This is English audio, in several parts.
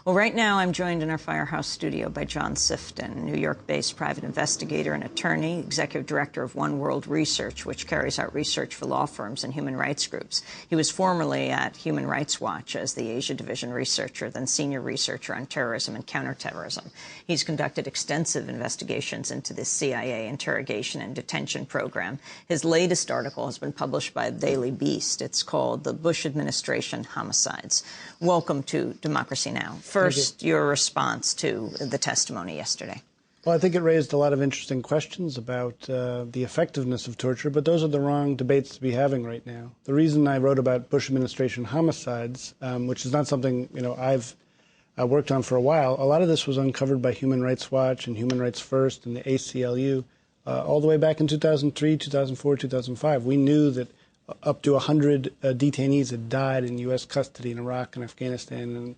Well, right now I'm joined in our Firehouse studio by John Sifton, New York-based private investigator and attorney, executive director of One World Research, which carries out research for law firms and human rights groups. He was formerly at Human Rights Watch as the Asia Division researcher, then senior researcher on terrorism and counterterrorism. He's conducted extensive investigations into the CIA interrogation and detention program. His latest article has been published by the Daily Beast. It's called The Bush Administration Homicides. Welcome to Democracy Now! First, your response to the testimony yesterday. Well, I think it raised a lot of interesting questions about the effectiveness of torture, but those are the wrong debates to be having right now. The reason I wrote about Bush administration homicides, which is not something I've worked on for a while, a lot of this was uncovered by Human Rights Watch and Human Rights First and the ACLU all the way back in 2003, 2004, 2005. We knew that up to 100 detainees had died in U.S. custody in Iraq and Afghanistan,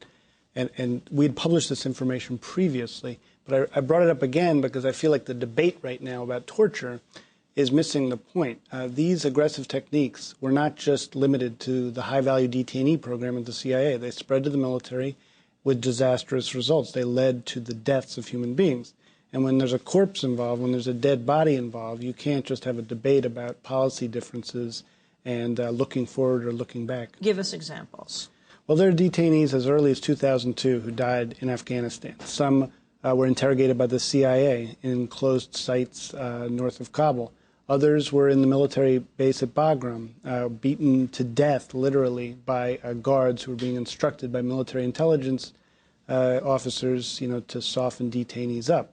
and we had published this information previously. But I brought it up again because I feel like the debate right now about torture is missing the point. These aggressive techniques were not just limited to the high-value detainee program at the CIA. They spread to the military with disastrous results. They led to the deaths of human beings. And when there's a corpse involved, when there's a dead body involved, you can't just have a debate about policy differences and looking forward or looking back. Give us examples. Well, there are detainees as early as 2002 who died in Afghanistan. Some were interrogated by the CIA in closed sites north of Kabul. Others were in the military base at Bagram, beaten to death, literally, by guards who were being instructed by military intelligence officers, to soften detainees up.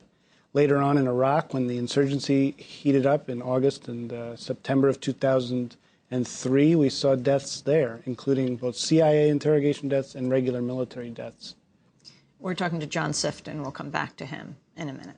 Later on in Iraq, when the insurgency heated up in August and September of 2003, we saw deaths there, including both CIA interrogation deaths and regular military deaths. We're talking to John Sifton. We'll come back to him in a minute.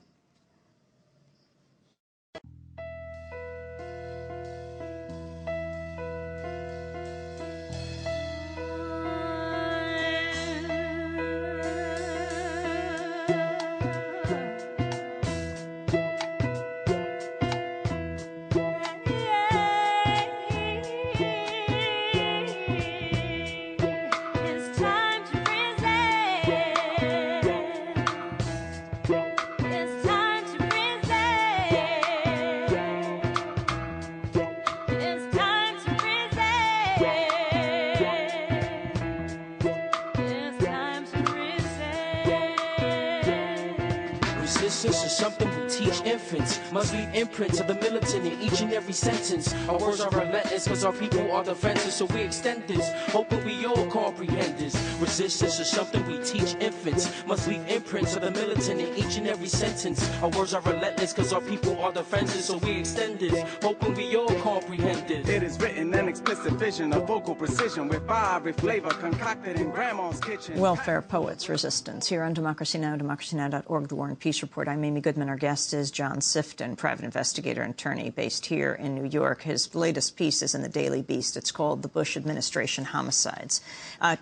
Resistance is something we teach infants. Must leave imprints of the militant in each and every sentence. Our words are relentless because our people are defenseless, so we extend this, hoping we all comprehend this. Resistance is something we teach infants. Must leave imprints of the militant in each and every sentence. Our words are relentless because our people are defenseless, so we extend this, hoping we all comprehend this. It is written an explicit vision of vocal precision with fiery flavor concocted in grandma's kitchen. Welfare Poets Resistance here on Democracy Now!, democracynow.org, The War and Peace Report. I'm Amy Goodman. Our guest is John Sifton, private investigator and attorney based here in New York. His latest piece is in the Daily Beast. It's called The Bush Administration Homicides.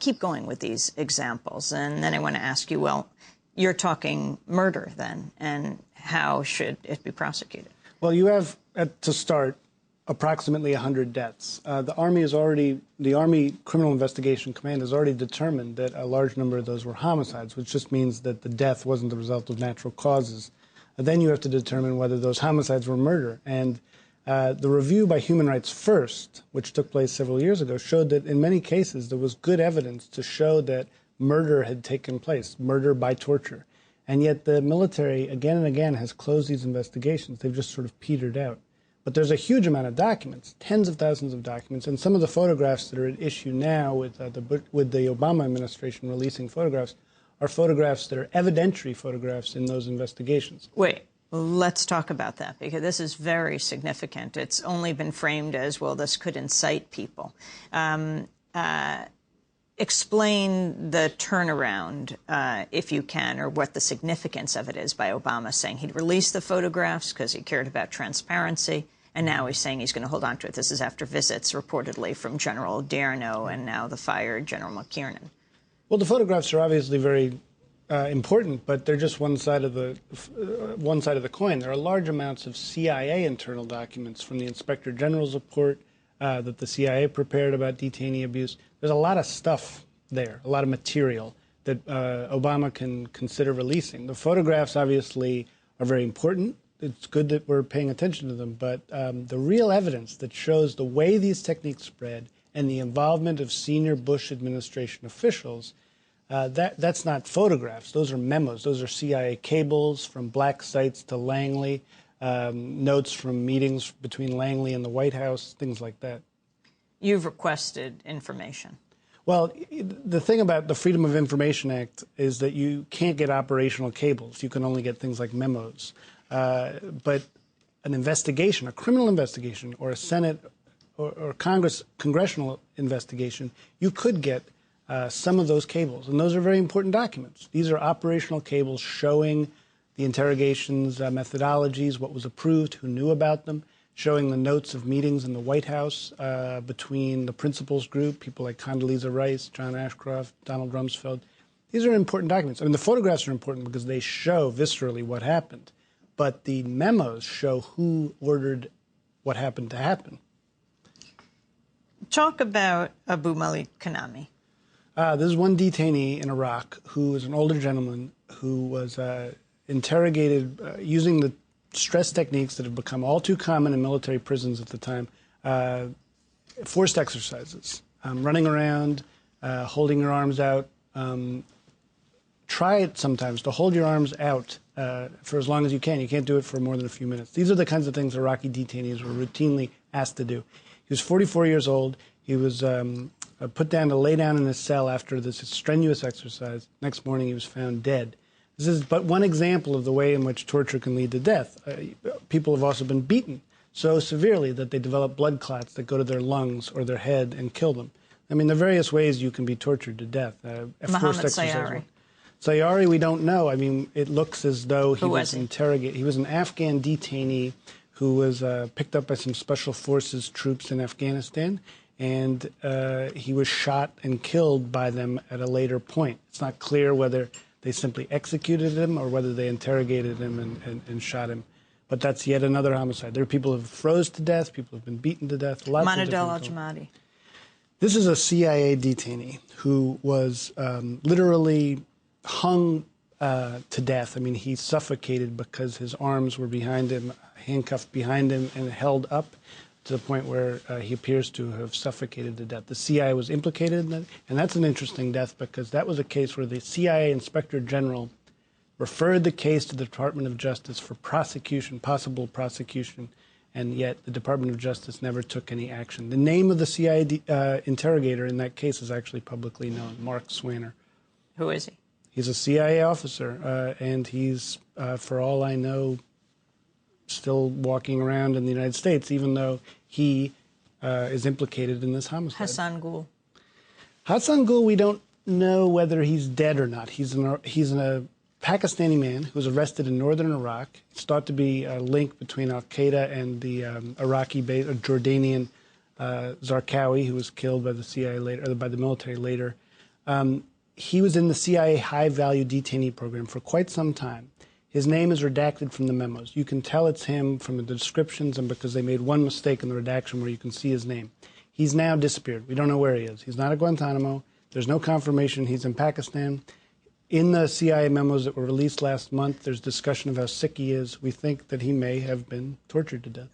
Keep going with these examples. And then I want to ask you, well, you're talking murder then, and how should it be prosecuted? Well, you have, to start, approximately 100 deaths. The Army Criminal Investigation Command has already determined that a large number of those were homicides, which just means that the death wasn't the result of natural causes. Then you have to determine whether those homicides were murder. And the review by Human Rights First, which took place several years ago, showed that in many cases there was good evidence to show that murder had taken place, murder by torture. And yet the military, again and again, has closed these investigations. They've just sort of petered out. But there's a huge amount of documents, tens of thousands of documents, and some of the photographs that are at issue now with the Obama administration releasing photographs are photographs that are evidentiary photographs in those investigations. Wait, let's talk about that, because this is very significant. It's only been framed as, well, this could incite people. Explain the turnaround, if you can, or what the significance of it is by Obama saying he'd release the photographs because he cared about transparency, and now he's saying he's going to hold on to it. This is after visits reportedly from General D'Erno and now the fired General McKiernan. Well, the photographs are obviously very important, but they're just one side of the coin. There are large amounts of CIA internal documents from the Inspector General's report that the CIA prepared about detainee abuse. There's a lot of stuff there, a lot of material that Obama can consider releasing. The photographs obviously are very important. It's good that we're paying attention to them, but the real evidence that shows the way these techniques spread and the involvement of senior Bush administration officials, that's not photographs. Those are memos. Those are CIA cables from black sites to Langley, notes from meetings between Langley and the White House, things like that. You've requested information. Well, the thing about the Freedom of Information Act is that you can't get operational cables. You can only get things like memos. But an investigation, a criminal investigation, or a Senate or congressional investigation, you could get some of those cables. And those are very important documents. These are operational cables showing the interrogations, methodologies, what was approved, who knew about them, showing the notes of meetings in the White House between the principals group, people like Condoleezza Rice, John Ashcroft, Donald Rumsfeld. These are important documents. I mean, the photographs are important because they show viscerally what happened. But the memos show who ordered what happened to happen. Talk about Abu Malik Kanami. There's one detainee in Iraq who is an older gentleman who was interrogated using the stress techniques that have become all too common in military prisons at the time, forced exercises, running around, holding your arms out. Try it sometimes to hold your arms out for as long as you can. You can't do it for more than a few minutes. These are the kinds of things Iraqi detainees were routinely asked to do. He was 44 years old. He was put down to lay down in his cell after this strenuous exercise. Next morning, he was found dead. This is but one example of the way in which torture can lead to death. People have also been beaten so severely that they develop blood clots that go to their lungs or their head and kill them. I mean, there are various ways you can be tortured to death. Mohammed Sayari. Sayari, we don't know. I mean, it looks as though he was interrogated. He was an Afghan detainee who was picked up by some special forces troops in Afghanistan, and he was shot and killed by them at a later point. It's not clear whether they simply executed him or whether they interrogated him and shot him. But that's yet another homicide. There are people who have froze to death, people who have been beaten to death. Manadel al-Jamadi. This is a CIA detainee who was literally hung to death. I mean, he suffocated because his arms were behind him, handcuffed behind him, and held up to the point where he appears to have suffocated to death. The CIA was implicated in that, and that's an interesting death because that was a case where the CIA Inspector General referred the case to the Department of Justice for prosecution, possible prosecution, and yet the Department of Justice never took any action. The name of the CIA interrogator in that case is actually publicly known, Mark Swanner. Who is he? He's a CIA officer, and he's, for all I know, still walking around in the United States, even though he is implicated in this homicide. Hassan Ghul. Hassan Ghul, we don't know whether he's dead or not. He's a Pakistani man who was arrested in northern Iraq. It's thought to be a link between al-Qaeda and the Iraqi-based Jordanian Zarqawi, who was killed by the CIA later, or by the military later. He was in the CIA high-value detainee program for quite some time. His name is redacted from the memos. You can tell it's him from the descriptions and because they made one mistake in the redaction where you can see his name. He's now disappeared. We don't know where he is. He's not at Guantanamo. There's no confirmation he's in Pakistan. In the CIA memos that were released last month, there's discussion of how sick he is. We think that he may have been tortured to death.